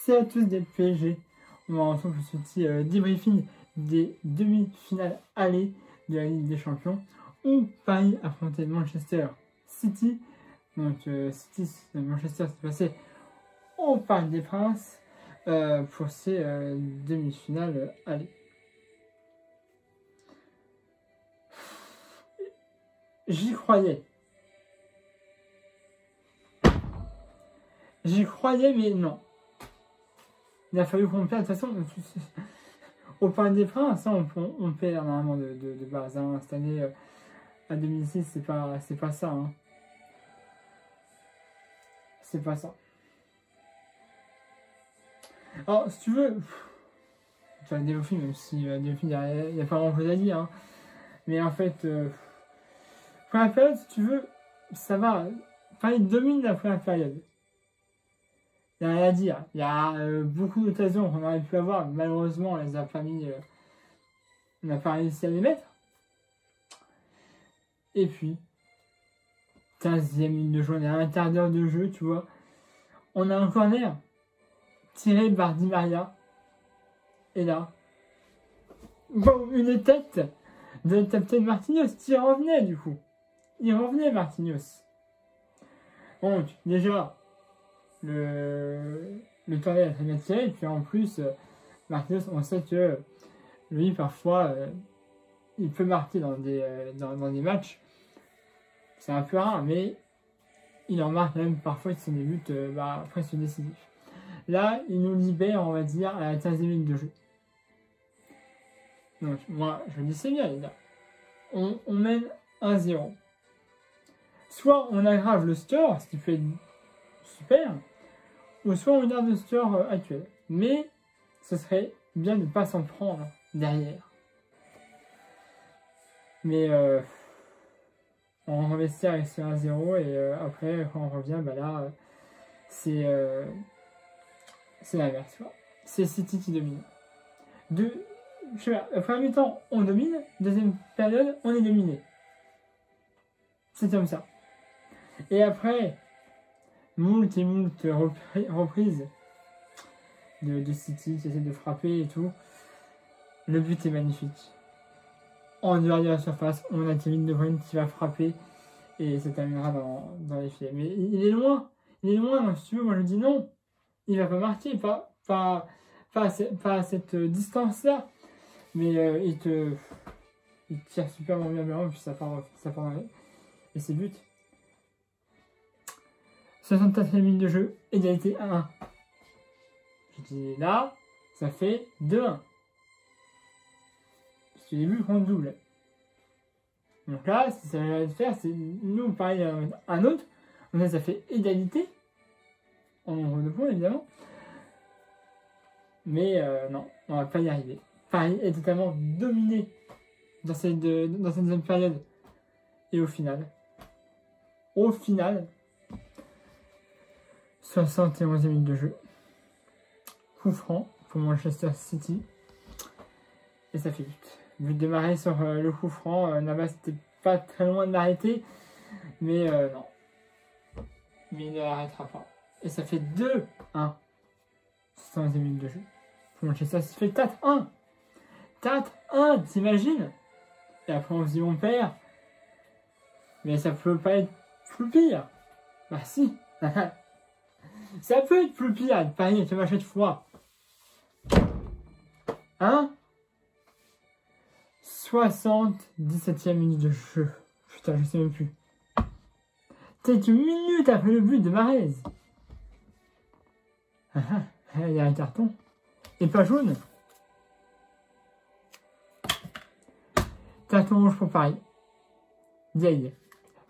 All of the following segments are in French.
Salut à tous des PSG. On va retrouver pour ce petit debriefing des demi-finales aller de la Ligue des Champions où Paris affrontait Manchester City. Donc Manchester s'est passé au Parc des Princes pour ces demi-finales aller. J'y croyais. J'y croyais, mais non. Il a fallu qu'on perde. De toute façon, au Parc des Princes, on perd normalement de base. Hein. Cette année, à 2006, c'est pas ça. Hein. C'est pas ça. Alors, si tu veux, tu vas Delphine, même si Delphine, il n'y a pas grand chose à dire. Hein. Mais en fait, première période, si tu veux, ça va. Paris domine la première période. Il n'y a rien à dire. Il y a beaucoup d'occasions qu'on aurait pu avoir. Malheureusement, on les a pas mis. On n'a pas réussi à les mettre. Et puis, 15e minute de jeu, on est à un quart d'heure de jeu, tu vois. On a un corner tiré par Di Maria. Et là, bon, une tête de capitaine Marquinhos qui revenait du coup. Il revenait Marquinhos. Donc, déjà, le corner est très bien tiré. Et puis en plus, Marquinhos, on sait que lui, parfois, il peut marquer dans des matchs. C'est un peu rare, mais il en marque même parfois sur des buts presque décisifs. Là, il nous libère, on va dire, à la 15e minute de jeu. Donc, moi, je dis c'est bien, les gars. On mène 1-0. Soit on aggrave le score, ce qui fait super, ou soit on garde le score actuel. Mais ce serait bien de ne pas s'en prendre derrière. Mais on investit avec ce 1-0 et après, quand on revient, là, c'est l'inverse. C'est City qui domine. La première mi-temps, on domine. Deuxième période, on est dominé. C'est comme ça. Et après, moult reprises de City qui essaie de frapper et tout. Le but est magnifique. En dehors de la surface, on a Kevin De Bruyne qui va frapper et ça terminera dans les filets. Mais il est loin. Il est loin, donc si tu veux, moi je dis non. Il va pas marquer, pas à cette distance-là. Mais il tire super bien ballon et puis ça part dans les... Et c'est but. 64e minute de jeu, égalité 1-1. Je dis là, ça fait 2-1. Parce que les buts comptent double. Donc là, ce que ça va faire, c'est nous, pareil, un autre. Donc là, ça fait égalité. En nombre de points, évidemment. Mais non, on va pas y arriver. Paris est totalement dominé dans cette deuxième période. Et au final, 71e minute de jeu. Coup franc pour Manchester City. Et ça fait but. But de Marais sur le coup franc. Navas n'était pas très loin de l'arrêter. Mais non. Mais il ne l'arrêtera pas. Et ça fait 2-1. 71e minute de jeu. Pour Manchester City, fait 4-1. 4-1, t'imagines? Et après on se dit on perd. Mais ça peut pas être plus pire. Bah si. Ça peut être plus pire. Paris te match de fois. Hein? 77e minute de jeu. Putain, je sais même plus. Quelques minutes après le but de Mahrez. Il y a un carton. Et pas jaune. Carton rouge pour Paris. Vieille.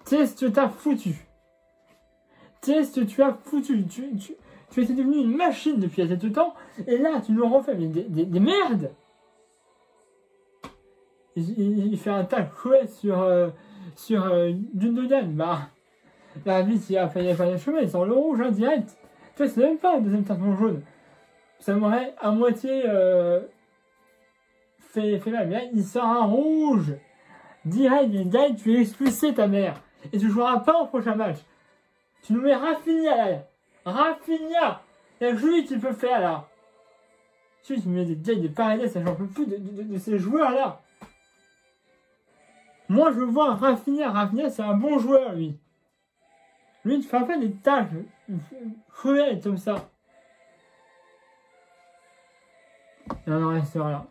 Qu'est-ce que t'as foutu? Qu'est-ce que tu as foutu? Tu étais devenu une machine depuis assez de temps. Et là, tu nous refais des merdes. Il fait un tac cruel sur Gundogan. Bah, l'arbitre, il a failli faire les cheveux. Il sort le rouge, hein, direct. Tu vois, c'est même pas un deuxième carton jaune. Ça m'aurait à moitié fait mal. Mais là, il sort un rouge. Direct, tu es expulsé, ta mère. Et tu joueras pas au prochain match. Tu nous mets Rafinha là. Rafinha Il y a que lui qui peut faire là. Celui qui met des paredes, ça j'en peux plus de ces joueurs-là. Moi, je vois Rafinha. Rafinha, c'est un bon joueur, lui. Lui, il ne fait pas des tacles cruelles comme ça. Et on en restera là.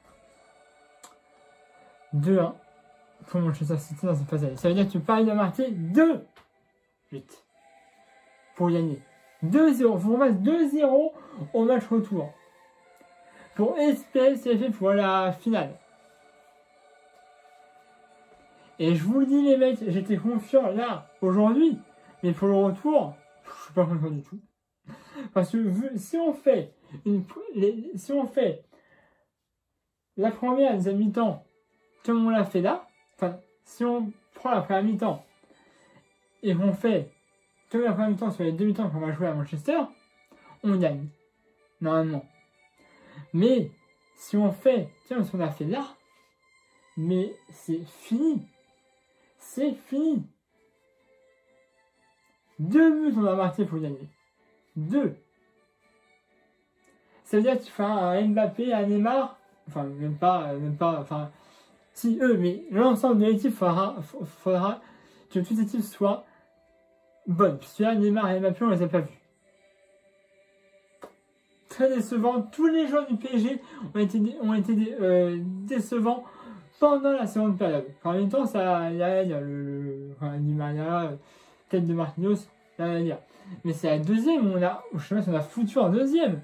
2-1 pour Manchester City dans cette phase aller. Ça veut dire que Paris doit marquer 2 vite pour gagner. 2-0. Il faut qu'on fasse 2-0 au match retour. Pour espérer se qualifier pour la finale. Et je vous le dis les mecs, j'étais confiant là, aujourd'hui. Mais pour le retour, je suis pas confiant du tout. Parce que si on fait la première et deuxième mi-temps comme on l'a fait là, enfin, si on prend la première mi-temps et qu'on fait comme la première mi-temps sur les deux mi-temps qu'on va jouer à Manchester, on gagne. Normalement. Mais si on fait comme ce qu'on a fait là, mais c'est fini. C'est fini. 2 buts on a marqué pour gagner. 2. Ça veut dire qu'il fera un Mbappé, un Neymar, enfin même pas, enfin si eux, mais l'ensemble de l'équipe faudra que toute l'équipe soit bonne. Puisque là, Neymar et Mbappé, on les a pas vus. Très décevant. Tous les joueurs du PSG ont été décevants pendant la seconde période. En même temps, ça, il y a le Di Maria, tête de Marquinhos, là, il y a. Mais c'est la deuxième, je sais pas si on a foutu en deuxième.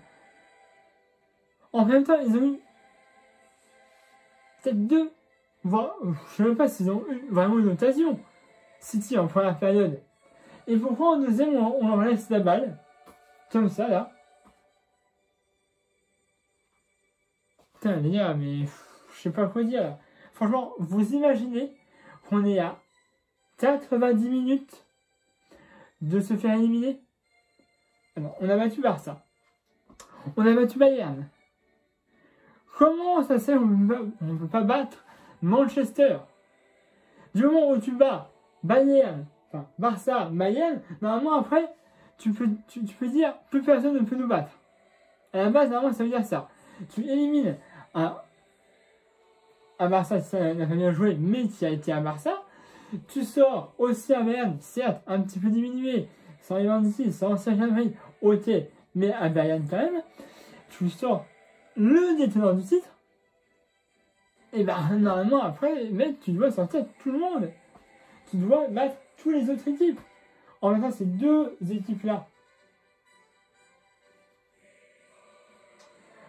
En même temps, ils ont eu peut-être 2, voire, je sais même pas s'ils ont eu vraiment une occasion. City en première période. Et pourquoi en deuxième, on leur laisse la balle, comme ça, là. Putain, les gars, mais je sais pas quoi dire, là. Franchement, vous imaginez qu'on est à 90 minutes de se faire éliminer? Alors, on a battu Barça. On a battu Bayern. Comment ça se fait qu'on ne peut pas battre Manchester? Du moment où tu bats Bayern, enfin Barça, Bayern, normalement après, tu peux dire plus personne ne peut nous battre. À la base, normalement, ça veut dire ça. Tu élimines un Barça qui n'a pas bien joué, mais qui a été à Barça. Tu sors aussi à Bayern, certes, un petit peu diminué, sans Lewandowski, sans Serge Gnabry, ok, mais à Bayern quand même. Tu sors le déteneur du titre. Et ben normalement après, mec, tu dois sortir tout le monde. Tu dois battre toutes les autres équipes. En même temps, ces deux équipes-là.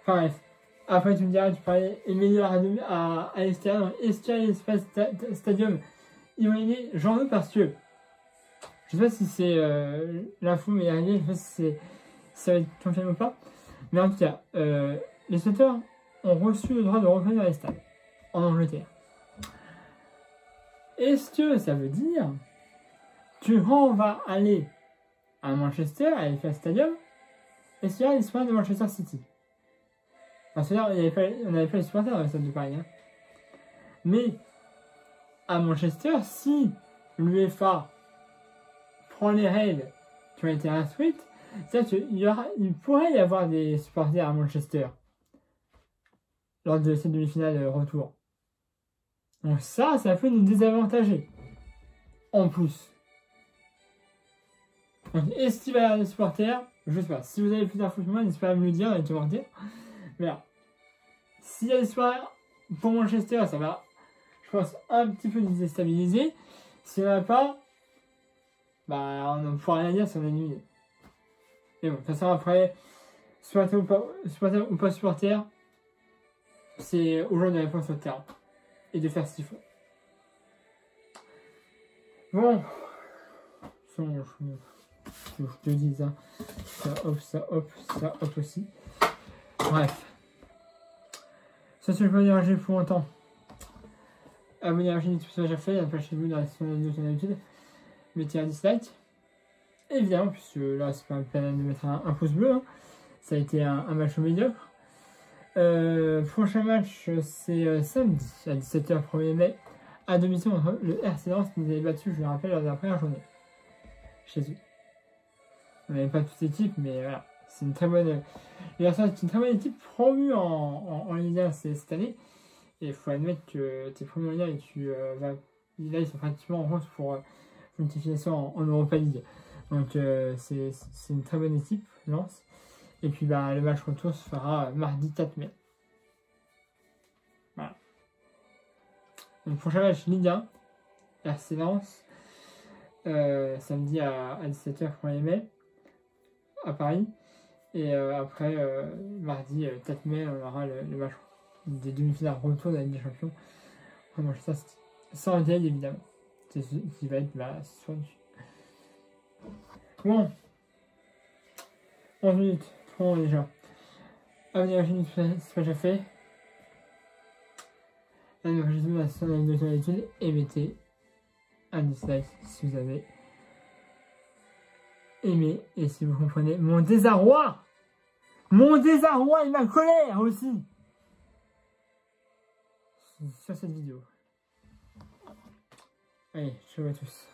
Enfin bref. Après, tu me diras, tu parlais meilleur à l'extérieur, dans Escalier Stadium. Ils vont gagner, j'en veux parce que je sais pas si c'est l'info, mais je sais pas si ça va être confirmé ou pas. Mais en tout cas, les souhaiteurs ont reçu le droit de revenir dans les stades en Angleterre. Est-ce que ça veut dire que quand on va aller à Manchester, à l'Etihad Stadium, est-ce qu'il y a les supporters de Manchester City? Parce que là, on n'avait pas les supporters dans le stade de Paris. Hein. Mais à Manchester, si l'UEFA prend les règles qui ont été instruites, c'est-à-dire qu'il pourrait y avoir des supporters à Manchester lors de cette demi-finale retour. Donc ça peut nous désavantager. En plus. Donc est-ce qu'il va y avoir des supporters? Je sais pas. Si vous avez plus d'infos que moi, n'hésitez pas à me le dire dans les commentaires. Mais là, s'il y a des supporters pour Manchester, ça va, je pense, un petit peu nous déstabiliser. S'il n'y en a pas, bah, on ne pourra rien dire si on est éliminé. Mais bon, de toute façon, après, supporter ou pas supporter, c'est aux gens de répondre sur le terrain et de faire ce qu'il faut. Bon, je te dis ça. Ça hop aussi. Bref. Ça, c'est le que je veux dire pour longtemps. Abonnez à la chaîne si ce n'est déjà fait, attachez-vous dans la section de la vidéo d'habitude. Mettez un dislike. Évidemment, puisque là, c'est pas la peine de mettre un pouce bleu. Hein. Ça a été un match médiocre. Prochain match, c'est samedi à 17h, 1er mai, à domicile contre le RC Lens qui nous avait battu, je le rappelle, lors de la première journée. Chez eux. On n'avait pas toute l'équipe, mais voilà. c'est une très bonne. Les Arsenal, c'est une très bonne équipe promue en Ligue 1 cette année. Et il faut admettre que tu es promu en Ligue 1 et tu vas. Là, ils sont pratiquement en route pour une qualification en Europa League. Donc, c'est une très bonne équipe, Lens. Et puis, bah, le match retour se fera mardi 4 mai. Voilà. Donc, prochain match Ligue 1, RC Lens. Samedi à 17h 1er mai à Paris. Et après, mardi 4 mai, on aura le match des demi-finales retour de la Ligue des Champions. Vraiment, ça, sans détail évidemment. C'est ce qui va être sur dessus. Bon. 11 minutes. Trop long déjà. Abonnez-vous à la chaîne si ce n'est pas déjà fait. Enregistrez la chaîne avec de l'étude et mettez un dislike si vous avez aimé et si vous comprenez mon désarroi et ma colère aussi sur cette vidéo. Allez, ciao à tous.